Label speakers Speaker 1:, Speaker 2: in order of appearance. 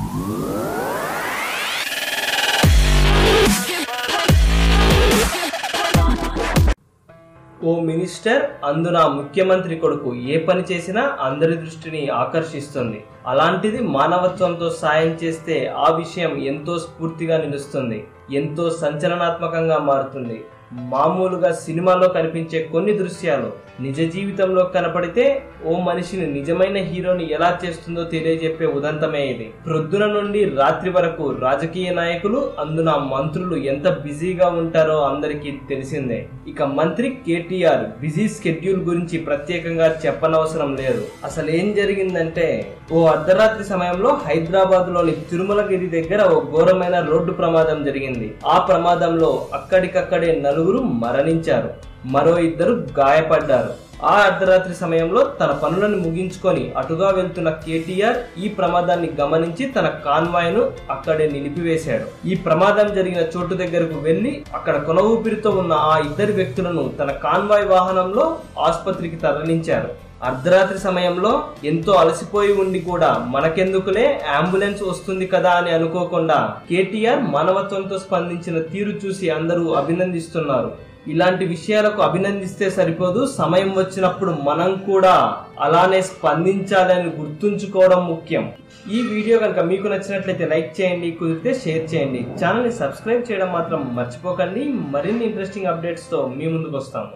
Speaker 1: ఓ minister అందున ముఖ్యమంత్రి కొడుకు ఏ పని చేసినా అందరి దృష్టిని ఆకర్షిస్తుంది. అలాంటిది మానవత్వంతో సాయం చేస్తే ఆ విషయం ఎంతో స్ఫూర్తిగా నిలుస్తుంది, ఎంతో సంచలనాత్మకంగా మారుతుంది. మామూలుగా సినిమాలో కనిపించే కొన్ని దృశ్యాలు నిజ జీవితంలో కనపడితే ఓ మనిషిని నిజమైన హీరోని ఎలా చేస్తుందో తెలియజెప్పే ఉదంతమే ఇది. ప్రొద్దున నుండి రాత్రి వరకు రాజకీయ నాయకులు, అందున మంత్రులు ఎంత బిజీగా ఉంటారో అందరికీ తెలిసిందే. ఇక మంత్రి కేటీఆర్ బిజీ షెడ్యూల్ గురించి ప్రత్యేకంగా చెప్పనవసరం లేదు. అసలు ఏం జరిగిందంటే, ఓ అర్ధరాత్రి సమయంలో హైదరాబాద్ లోని తిరుమలగిరి దగ్గర ఓ ఘోరమైన రోడ్డు ప్రమాదం జరిగింది. ఆ ప్రమాదంలో అక్కడికక్కడే నలుగురు మరణించారు, మరో 2 గాయపడ్డారు. ఆ అర్ధరాత్రి సమయంలో తన పనులను ముగించుకొని అటుగా వెళ్తున్న కేటీఆర్ ఈ ప్రమాదాన్ని గమనించి తన కాన్వాయ్ ను అక్కడే నిలిపివేశాడు. ఈ ప్రమాదం జరిగిన చోటు దగ్గరకు వెళ్లి అక్కడ కొన ఊపిరితో ఉన్న ఆ 2 వ్యక్తులను తన కాన్వాయ్ వాహనంలో ఆసుపత్రికి తరలించారు. అర్ధరాత్రి సమయంలో ఎంతో అలసిపోయి ఉండి కూడా మనకెందుకులే అంబులెన్స్ వస్తుంది కదా అని అనుకోకుండా కేటీఆర్ మానవత్వంతో స్పందించిన తీరు చూసి అందరూ అభినందిస్తున్నారు. ఇలాంటి విషయాలకు అభినందిస్తే సరిపోదు, సమయం వచ్చినప్పుడు మనం కూడా అలానే స్పందించాలని గుర్తుంచుకోవడం ముఖ్యం. ఈ వీడియో కనుక మీకు నచ్చినట్లయితే లైక్ చేయండి, కుదిరితే షేర్ చేయండి. ఛానల్ని సబ్స్క్రైబ్ చేయడం మాత్రం మర్చిపోకండి. మరిన్ని ఇంట్రెస్టింగ్ అప్డేట్స్తో మీ ముందుకు వస్తాము.